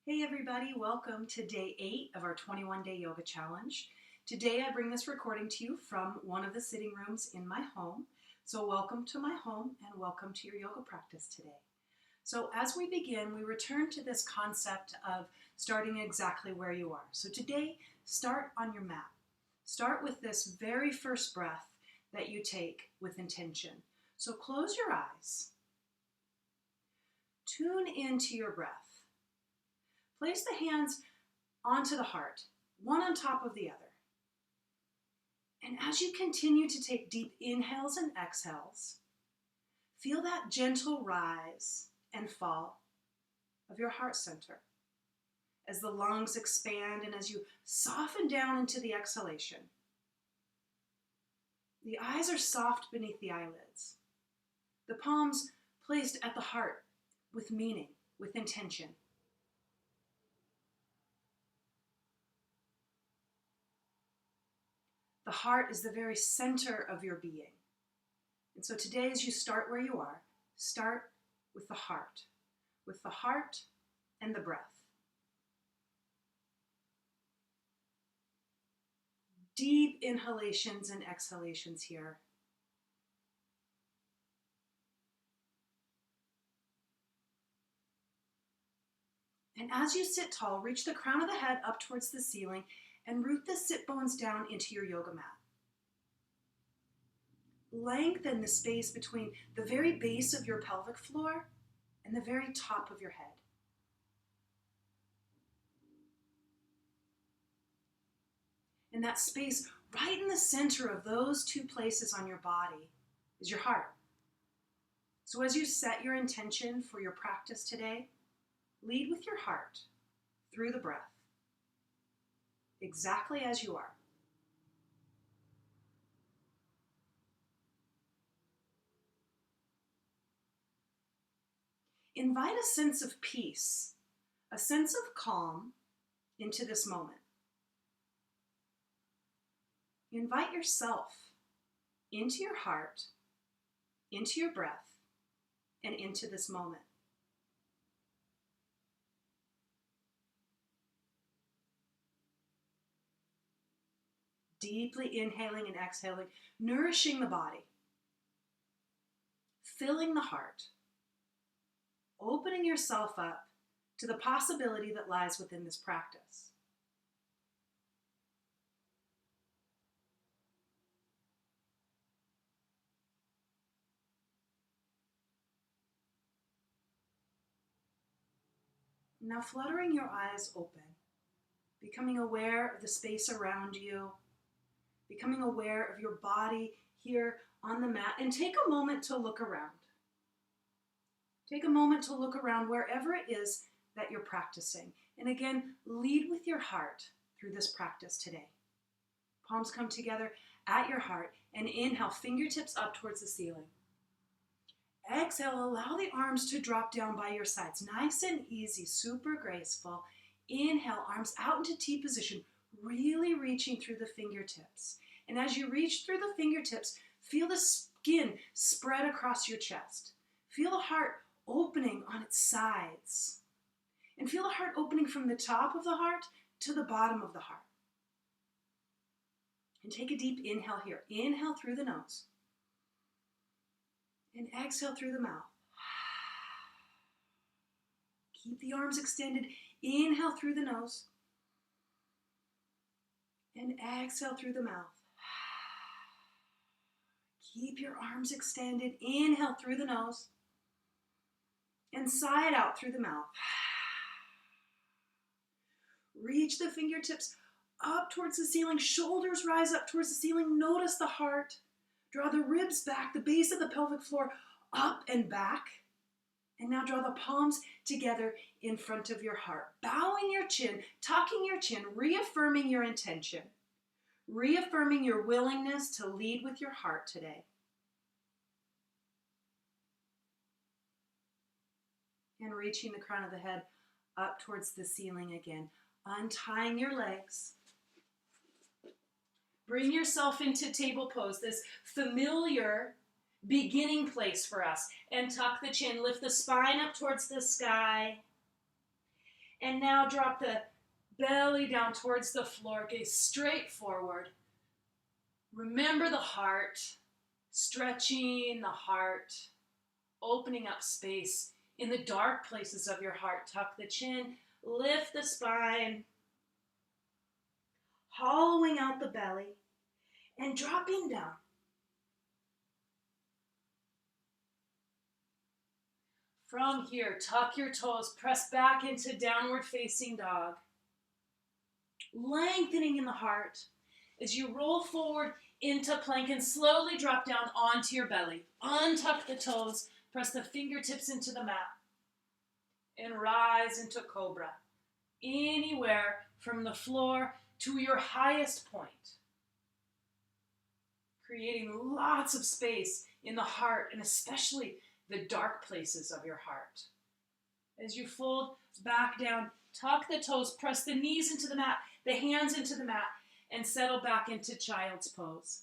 Hey everybody, welcome to day 8 of our 21-day yoga challenge. Today I bring this recording to you from one of the sitting rooms in my home. So welcome to my home and welcome to your yoga practice today. So as we begin, we return to this concept of starting exactly where you are. So today, start on your mat. Start with this very first breath that you take with intention. So close your eyes. Tune into your breath. Place the hands onto the heart, one on top of the other. And as you continue to take deep inhales and exhales, feel that gentle rise and fall of your heart center as the lungs expand and as you soften down into the exhalation. The eyes are soft beneath the eyelids. The palms placed at the heart with meaning, with intention. The heart is the very center of your being. And so today, as you start where you are, start with the heart and the breath. Deep inhalations and exhalations here. And as you sit tall, reach the crown of the head up towards the ceiling and root the sit bones down into your yoga mat. Lengthen the space between the very base of your pelvic floor and the very top of your head. And that space right in the center of those two places on your body is your heart. So as you set your intention for your practice today, lead with your heart through the breath, exactly as you are. Invite a sense of peace, a sense of calm into this moment. Invite yourself into your heart, into your breath, and into this moment. Deeply inhaling and exhaling, nourishing the body, filling the heart, opening yourself up to the possibility that lies within this practice. Now fluttering your eyes open, becoming aware of the space around you, becoming aware of your body here on the mat, and take a moment to look around. Take a moment to look around wherever it is that you're practicing. And again, lead with your heart through this practice today. Palms come together at your heart and inhale, fingertips up towards the ceiling. Exhale, allow the arms to drop down by your sides. Nice and easy, super graceful. Inhale, arms out into T position, really reaching through the fingertips. And as you reach through the fingertips, feel the skin spread across your chest. Feel the heart opening on its sides. And feel the heart opening from the top of the heart to the bottom of the heart. And take a deep inhale here. Inhale through the nose. And exhale through the mouth. Keep the arms extended. Inhale through the nose. And exhale through the mouth. Keep your arms extended. Inhale through the nose. And sigh it out through the mouth. Reach the fingertips up towards the ceiling. Shoulders rise up towards the ceiling. Notice the heart. Draw the ribs back, the base of the pelvic floor up and back. And now draw the palms together in front of your heart. Bowing your chin, tucking your chin, reaffirming your intention. Reaffirming your willingness to lead with your heart today. And reaching the crown of the head up towards the ceiling again. Untying your legs. Bring yourself into table pose, this familiar beginning place for us. And tuck the chin, lift the spine up towards the sky. And now drop the belly down towards the floor. Gaze straight forward. Remember the heart. Stretching the heart. Opening up space in the dark places of your heart. Tuck the chin. Lift the spine. Hollowing out the belly. And dropping down. From here, tuck your toes, press back into downward facing dog. Lengthening in the heart as you roll forward into plank and slowly drop down onto your belly. Untuck the toes, press the fingertips into the mat, and rise into cobra. Anywhere from the floor to your highest point. Creating lots of space in the heart and especially the dark places of your heart. As you fold back down, tuck the toes, press the knees into the mat, the hands into the mat, and settle back into child's pose.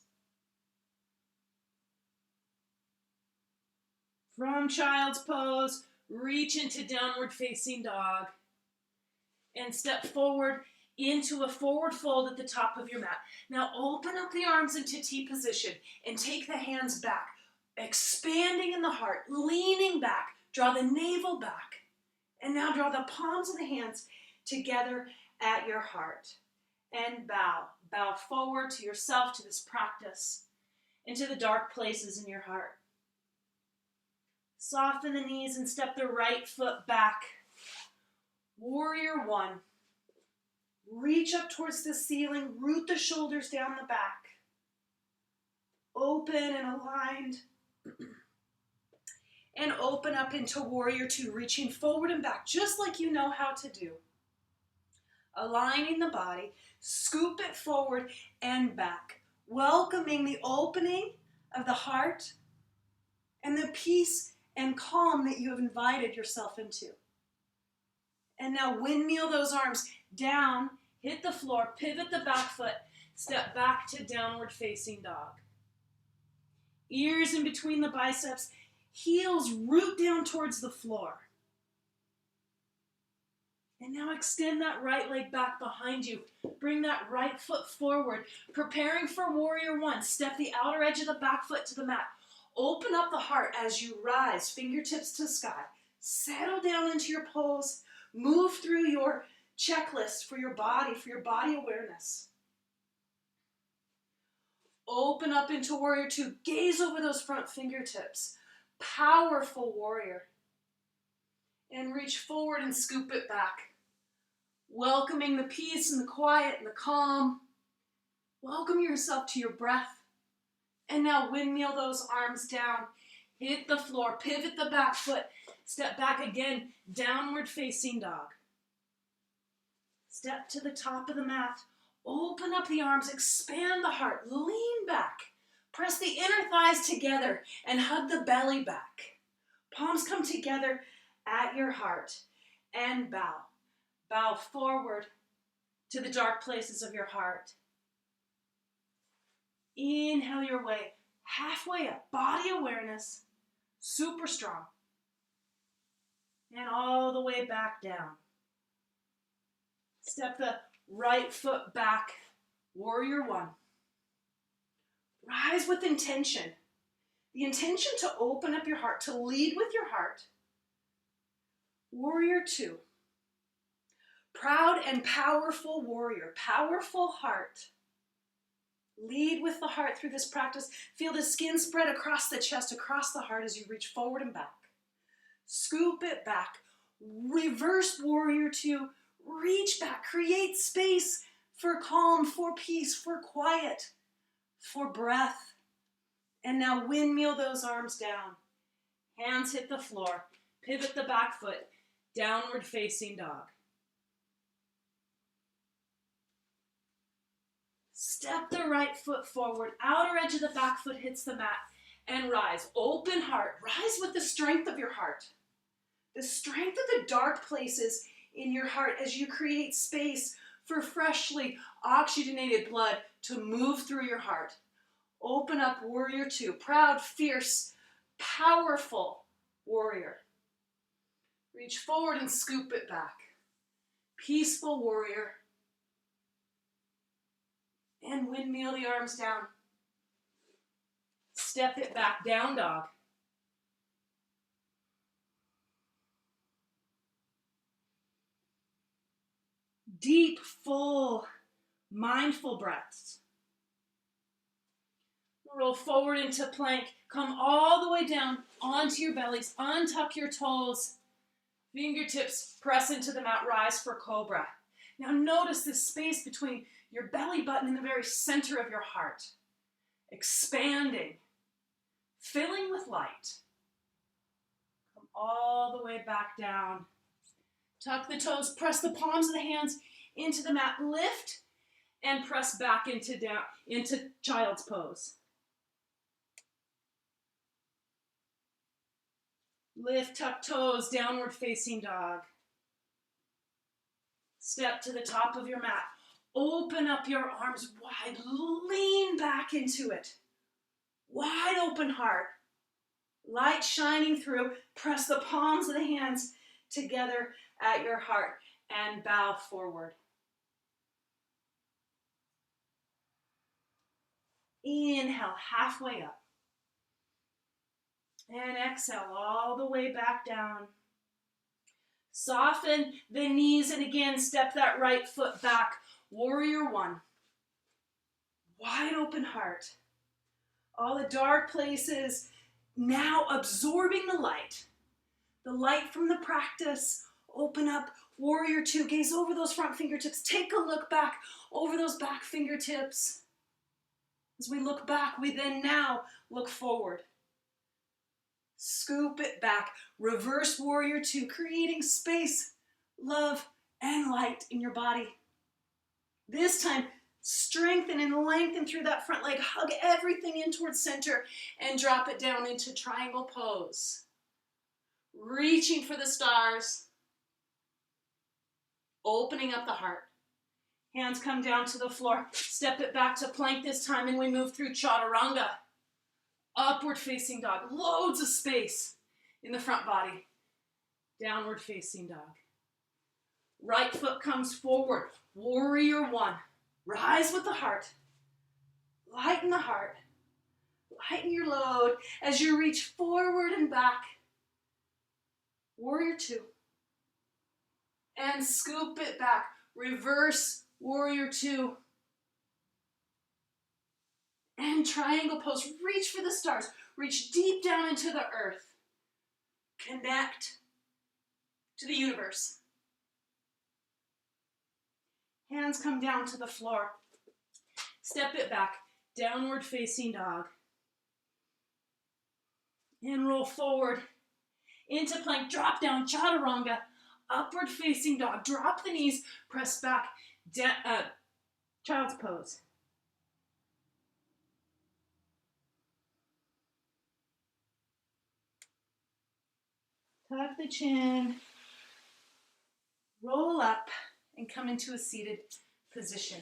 From child's pose, reach into downward facing dog, and step forward into a forward fold at the top of your mat. Now open up the arms into T position and take the hands back. Expanding in the heart, leaning back, draw the navel back, and now draw the palms of the hands together at your heart, and bow. Bow forward to yourself, to this practice, into the dark places in your heart. Soften the knees and step the right foot back. Warrior one. Reach up towards the ceiling, root the shoulders down the back. Open and aligned. And open up into warrior two, reaching forward and back, just like you know how to do. Aligning the body, scoop it forward and back, welcoming the opening of the heart and the peace and calm that you have invited yourself into. And now windmill those arms down, hit the floor, pivot the back foot, step back to downward facing dog. Ears in between the biceps, heels root down towards the floor. And now extend that right leg back behind you. Bring that right foot forward. Preparing for warrior one. Step the outer edge of the back foot to the mat. Open up the heart as you rise, fingertips to sky. Settle down into your pose. Move through your checklist for your body awareness. Open up into warrior two. Gaze over those front fingertips. Powerful warrior. And reach forward and scoop it back. Welcoming the peace and the quiet and the calm. Welcome yourself to your breath. And now windmill those arms down. Hit the floor. Pivot the back foot. Step back again. Downward facing dog. Step to the top of the mat. Open up the arms. Expand the heart. Lean back. Press the inner thighs together and hug the belly back. Palms come together at your heart and bow. Bow forward to the dark places of your heart. Inhale your way halfway up. Body awareness, super strong. And all the way back down. Step the right foot back, warrior one. Rise with intention. The intention to open up your heart, to lead with your heart. Warrior two. Proud and powerful warrior, powerful heart. Lead with the heart through this practice. Feel the skin spread across the chest, across the heart as you reach forward and back. Scoop it back. Reverse warrior two. Reach back. Create space for calm, for peace, for quiet, for breath. And now windmill those arms down. Hands hit the floor. Pivot the back foot. Downward facing dog. Step the right foot forward. Outer edge of the back foot hits the mat. And rise. Open heart. Rise with the strength of your heart. The strength of the dark places in your heart as you create space for freshly oxygenated blood to move through your heart. Open up warrior two. Proud, fierce, powerful warrior. Reach forward and scoop it back. peaceful warrior, and windmill the arms down. Step it back, down dog. Deep, full, mindful breaths. Roll forward into plank. Come all the way down onto your bellies. Untuck your toes. Fingertips press into the mat. Rise for cobra. Now notice this space between your belly button and the very center of your heart. Expanding. Filling with light. Come all the way back down. Tuck the toes. Press the palms of the hands into the mat. Lift and press back into child's pose. Lift, tuck toes, downward facing dog. Step to the top of your mat. Open up your arms wide. Lean back into it. Wide open heart. Light shining through. Press the palms of the hands together at your heart and bow forward. Inhale, halfway up. And exhale all the way back down. Soften the knees and again step that right foot back. Warrior one. Wide open heart. All the dark places now absorbing the light. The light from the practice. Open up. Warrior two. Gaze over those front fingertips. Take a look back over those back fingertips. As we look back, we then now look forward. Scoop it back. Reverse warrior two, creating space, love, and light in your body. This time, strengthen and lengthen through that front leg. Hug everything in towards center and drop it down into triangle pose. Reaching for the stars. Opening up the heart. Hands come down to the floor. Step it back to plank this time and we move through chaturanga. Upward facing dog. Loads of space in the front body. Downward facing dog. Right foot comes forward. Warrior one. Rise with the heart. Lighten the heart. Lighten your load as you reach forward and back. Warrior two. And scoop it back. Reverse warrior two. And triangle pose. Reach for the stars. Reach deep down into the earth. Connect to the universe. Hands come down to the floor. Step it back. Downward facing dog. And roll forward into plank. Drop down chaturanga. Upward facing dog. Drop the knees. Press back. Child's pose. Tuck the chin, roll up, and come into a seated position.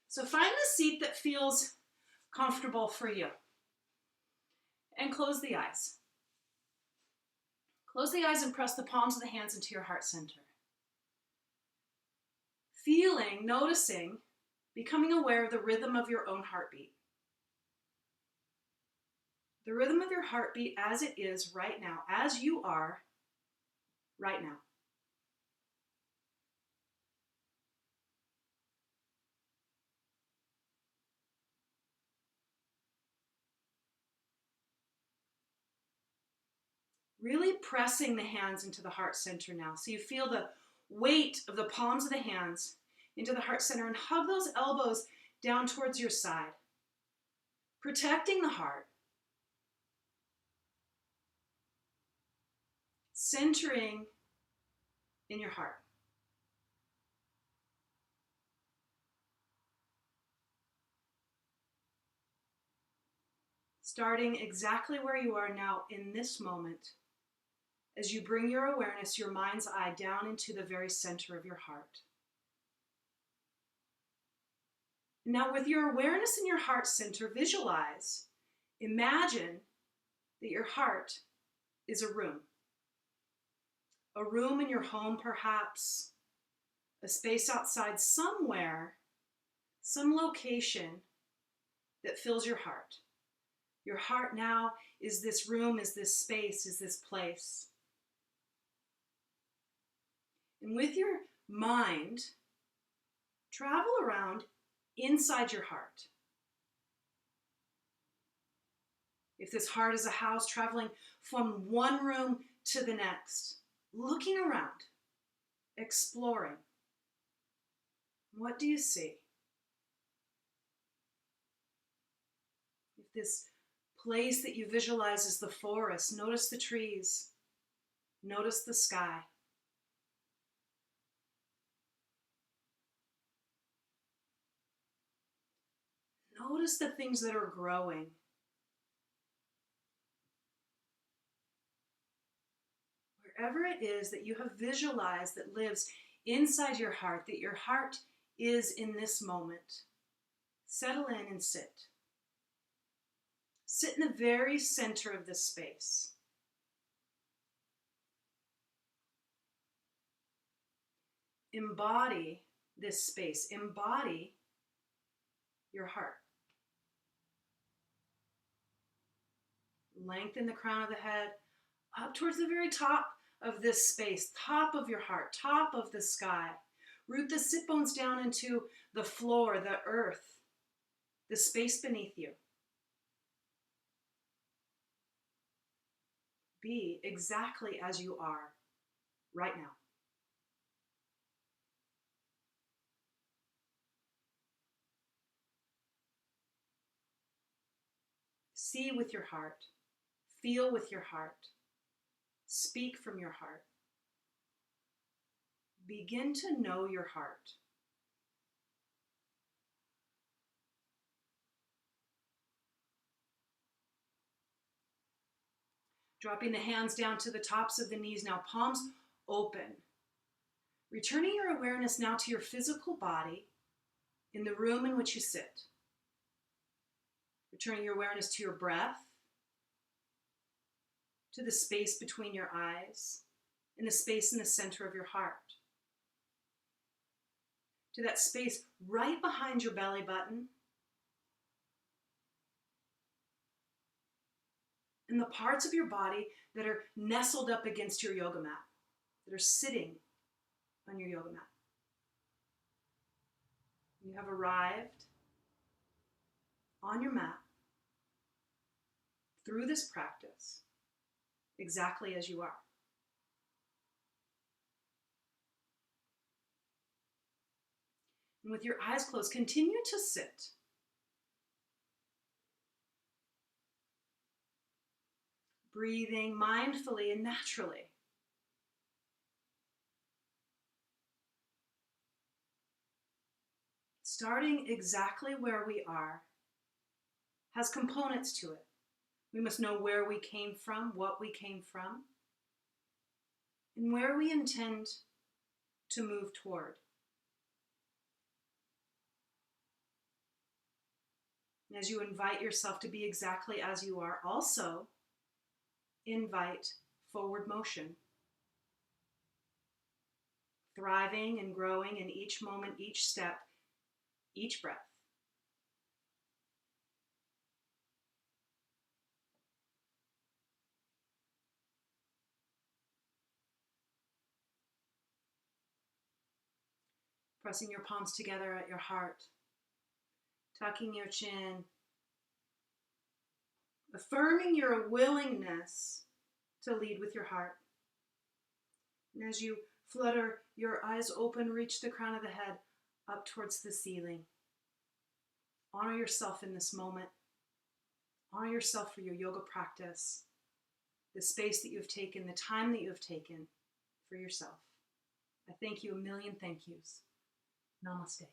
So find the seat that feels comfortable for you. And close the eyes. Close the eyes and press the palms of the hands into your heart center. Feeling, noticing, becoming aware of the rhythm of your own heartbeat. The rhythm of your heartbeat as it is right now, as you are right now. Really pressing the hands into the heart center now. So you feel the weight of the palms of the hands into the heart center and hug those elbows down towards your side. Protecting the heart. Centering in your heart. Starting exactly where you are now in this moment, as you bring your awareness, your mind's eye, down into the very center of your heart. Now with your awareness in your heart center, visualize, imagine that your heart is a room. A room in your home, perhaps, a space outside somewhere, some location that fills your heart. Your heart now is this room, is this space, is this place. And with your mind, travel around inside your heart. If this heart is a house, traveling from one room to the next, looking around, exploring. What do you see? If this place that you visualize is the forest, notice the trees, notice the sky. Notice the things that are growing. Wherever it is that you have visualized that lives inside your heart, that your heart is in this moment, settle in and sit. Sit in the very center of this space. Embody this space. Embody your heart. Lengthen the crown of the head up towards the very top of this space, top of your heart, top of the sky. Root the sit bones down into the floor, the earth, the space beneath you. Be exactly as you are right now. See with your heart. Feel with your heart. Speak from your heart. Begin to know your heart. Dropping the hands down to the tops of the knees now, palms open. Returning your awareness now to your physical body in the room in which you sit. Returning your awareness to your breath, to the space between your eyes, and the space in the center of your heart. To that space right behind your belly button, and the parts of your body that are nestled up against your yoga mat, that are sitting on your yoga mat. You have arrived on your mat through this practice exactly as you are. And with your eyes closed, continue to sit. Breathing mindfully and naturally. Starting exactly where we are has components to it. We must know where we came from, what we came from, and where we intend to move toward. And as you invite yourself to be exactly as you are, also invite forward motion. Thriving and growing in each moment, each step, each breath. Pressing your palms together at your heart. Tucking your chin. Affirming your willingness to lead with your heart. And as you flutter your eyes open, reach the crown of the head up towards the ceiling. Honor yourself in this moment. Honor yourself for your yoga practice, the space that you've taken, the time that you have taken for yourself. I thank you a million thank yous. Namaste.